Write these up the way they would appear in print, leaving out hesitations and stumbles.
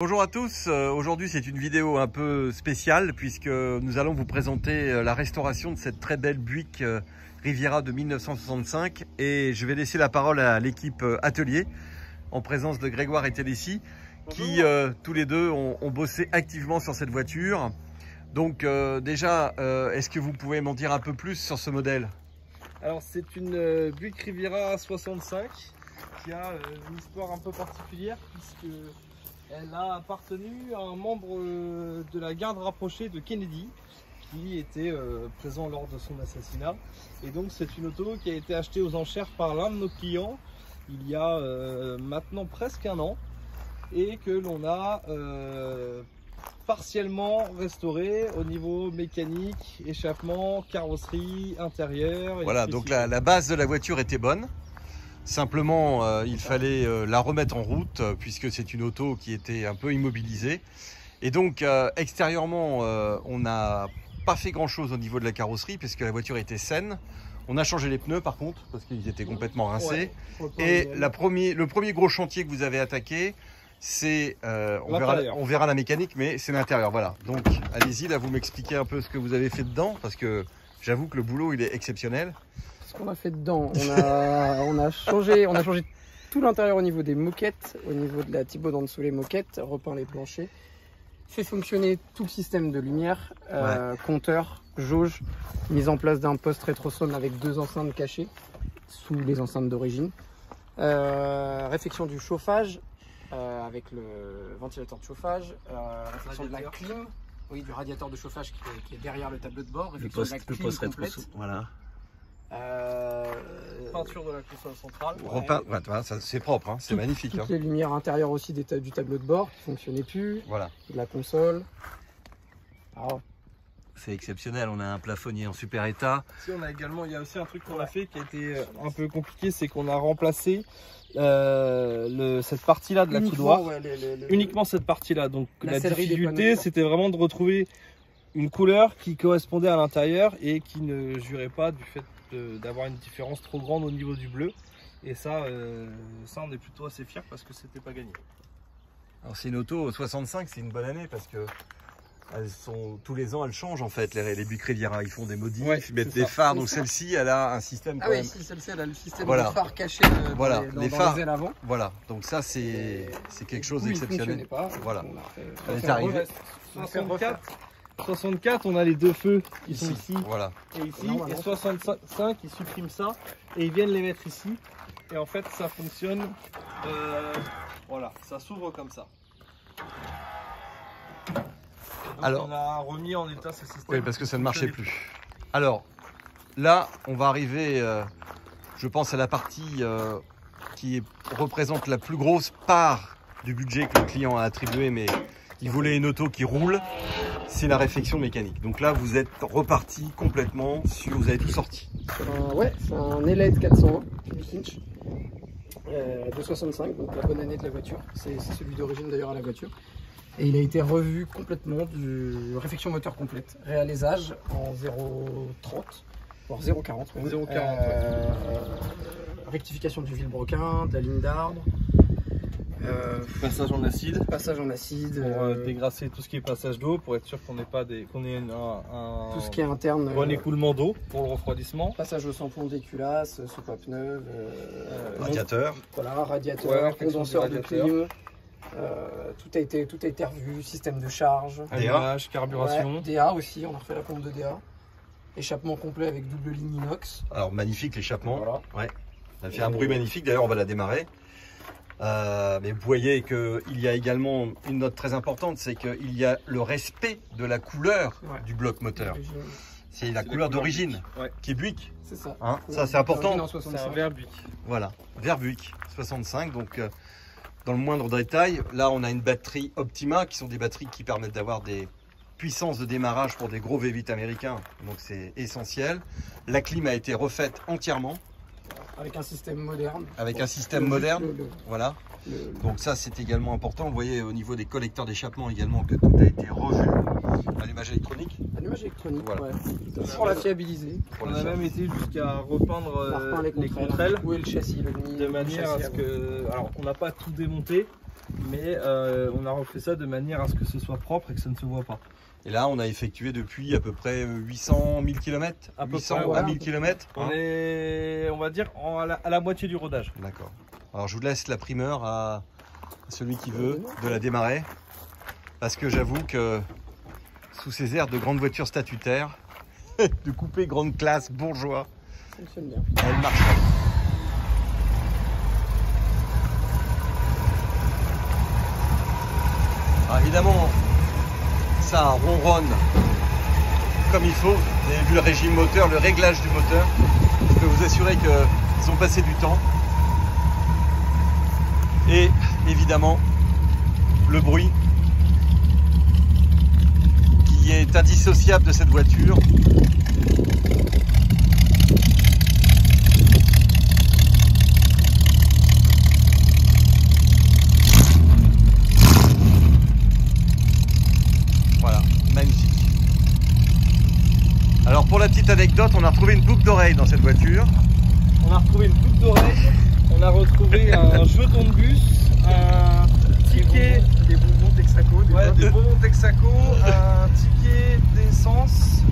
Bonjour à tous, aujourd'hui c'est une vidéo un peu spéciale puisque nous allons vous présenter la restauration de cette très belle Buick Riviera de 1965 et je vais laisser la parole à l'équipe atelier en présence de Grégoire et Télécy qui tous les deux ont bossé activement sur cette voiture. Donc déjà, est-ce que vous pouvez m'en dire un peu plus sur ce modèle? Alors c'est une Buick Riviera 65 qui a une histoire un peu particulière puisque elle a appartenu à un membre de la garde rapprochée de Kennedy qui était présent lors de son assassinat. Et donc c'est une auto qui a été achetée aux enchères par l'un de nos clients il y a maintenant presque un an et que l'on a partiellement restaurée au niveau mécanique, échappement, carrosserie, intérieur. Voilà, donc la base de la voiture était bonne. Simplement, il fallait la remettre en route puisque c'est une auto qui était un peu immobilisée. Et donc, extérieurement, on n'a pas fait grand-chose au niveau de la carrosserie puisque la voiture était saine. On a changé les pneus par contre parce qu'ils étaient complètement rincés. Ouais, et le premier gros chantier que vous avez attaqué, c'est, on verra la mécanique, mais c'est l'intérieur. Voilà. Donc, allez-y, là, vous m'expliquez un peu ce que vous avez fait dedans parce que j'avoue que le boulot, il est exceptionnel. Ce qu'on a fait dedans, on a changé tout l'intérieur au niveau des moquettes, au niveau de la Thibaut d'en dessous les moquettes, repeint les planchers, fait fonctionner tout le système de lumière, compteur, jauge, mise en place d'un poste rétrosonne avec 2 enceintes cachées sous les enceintes d'origine, réfection du chauffage avec le ventilateur de chauffage, réfection de la clim, oui, du radiateur de chauffage qui est derrière le tableau de bord, réfection de la clim complète. Voilà. Peinture de la console centrale. Ouais, c'est propre, hein, c'est magnifique. Toutes les lumières intérieures aussi du tableau de bord qui ne fonctionnaient plus. Voilà. De la console. C'est exceptionnel, on a un plafonnier en super état. Si, il y a aussi un truc qu'on a fait qui a été un peu compliqué, c'est qu'on a remplacé cette partie-là de la coudoir. Uniquement cette partie-là. Donc la difficulté, c'était vraiment de retrouver une couleur qui correspondait à l'intérieur et qui ne jurait pas du fait d'avoir une différence trop grande au niveau du bleu. Et ça on est plutôt assez fiers parce que c'était pas gagné. Alors c'est une auto 65, c'est une bonne année parce que tous les ans elles changent en fait, les Buick Riviera, ils font des modifs, ils mettent des phares, donc celle-ci elle a un système quand même. Oui, celle-ci elle a le système de phare caché dans les ailes avant. Voilà, donc ça c'est quelque chose d'exceptionnel. Voilà. Elle est arrivée. 64, on a les deux feux qui sont ici et ici, et 65 ils suppriment ça et ils viennent les mettre ici et en fait ça fonctionne, voilà, ça s'ouvre comme ça. Donc alors, on a remis en état ce système. Oui, parce que ça ne marchait plus. Alors là, on va arriver, je pense, à la partie qui représente la plus grosse part du budget que le client a attribué, mais il voulait une auto qui roule. C'est la réfection mécanique. Donc là, vous êtes reparti complètement sur, vous avez tout sorti. Ouais, c'est un Elite 401 Finch de 65, donc la bonne année de la voiture. C'est celui d'origine d'ailleurs à la voiture. Et il a été revu complètement du réfection moteur complète. Réalisage en 0,30, voire 0,40. 0,40. Rectification du vilebrequin, de la ligne d'arbre. Passage en acide. Passage en acide. Pour dégrasser tout ce qui est passage d'eau, pour être sûr qu'on n'ait pas tout ce qui est interne. Bon écoulement d'eau pour le refroidissement. Passage au samplon des culasses, soupe à pneus. Radiateur. Voilà, radiateur, condenseur de clim. Tout a été revu, système de charge. Allumage, carburation. DA aussi, on a refait la pompe de DA. Échappement complet avec double ligne inox. Alors magnifique l'échappement. Voilà. Ouais. Ça fait un bruit magnifique, d'ailleurs on va la démarrer. Mais vous voyez qu'il y a également une note très importante, c'est qu'il y a le respect de la couleur du bloc moteur. C'est la couleur d'origine qui est Buick. C'est ça. Hein, ça c'est important. C'est un vert Buick. Voilà, vert Buick 65. Donc dans le moindre détail, là on a une batterie Optima qui sont des batteries qui permettent d'avoir des puissances de démarrage pour des gros V8 américains. Donc c'est essentiel. La clim a été refaite entièrement. Avec un système moderne. Avec un système moderne, voilà. Donc ça c'est également important. Vous voyez au niveau des collecteurs d'échappement également que tout a été revu. Allumage électronique. Allumage électronique, voilà. Pour la fiabiliser. On a même été jusqu'à repeindre les contrelles. Où est le châssis, de manière à ce que... Alors on n'a pas tout démonté, Mais on a refait ça de manière à ce que ce soit propre et que ça ne se voit pas. Et là, on a effectué depuis à peu près 800 000 km, À peu 800 près, à ouais. 1000 km. On est, on va dire, à la moitié du rodage. D'accord. Alors je vous laisse la primeur à celui qui veut de la démarrer. Parce que j'avoue que sous ces airs de grande voiture statutaire, de coupé grande classe bourgeois, Ça fonctionne bien. elle marche. Alors évidemment, ça ronronne comme il faut. Vous avez vu le régime moteur, le réglage du moteur. Je peux vous assurer qu'ils ont passé du temps. Et évidemment, le bruit qui est indissociable de cette voiture. Voilà, magnifique. Alors pour la petite anecdote, on a retrouvé une boucle d'oreille dans cette voiture. On a retrouvé une boucle d'oreille, on a retrouvé un jeton de bus, un ticket, Des bonbons Texaco. des bonbons Texaco, un ticket d'essence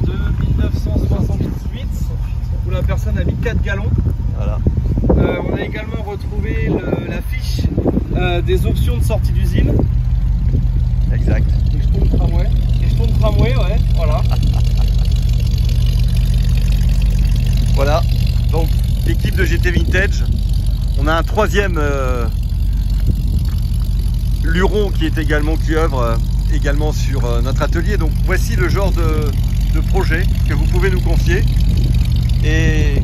de 1968 où la personne a mis 4 gallons. Voilà. On a également retrouvé la fiche des options de sortie d'usine. Exact. Des jetons de tramway. Les jetons de tramway, ouais, voilà. Voilà, donc l'équipe de GT Vintage. On a un troisième luron qui est également qui œuvre également sur notre atelier. Donc voici le genre de projet que vous pouvez nous confier et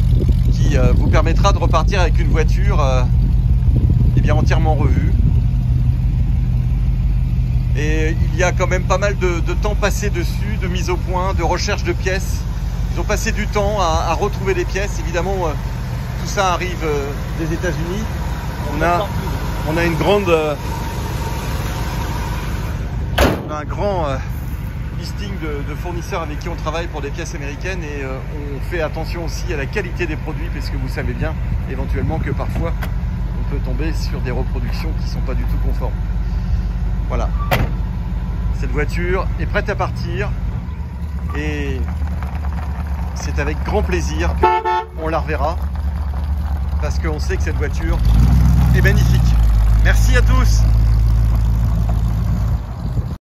qui vous permettra de repartir avec une voiture eh bien, entièrement revue. Et il y a quand même pas mal de temps passé dessus, de mise au point, de recherche de pièces. Ils ont passé du temps à retrouver des pièces. Évidemment, tout ça arrive des États-Unis. On a une grande, on a un grand listing de fournisseurs avec qui on travaille pour des pièces américaines et on fait attention aussi à la qualité des produits parce que vous savez bien éventuellement que parfois on peut tomber sur des reproductions qui ne sont pas du tout conformes. Voilà. Cette voiture est prête à partir et c'est avec grand plaisir qu'on la reverra parce qu'on sait que cette voiture est magnifique. Merci à tous.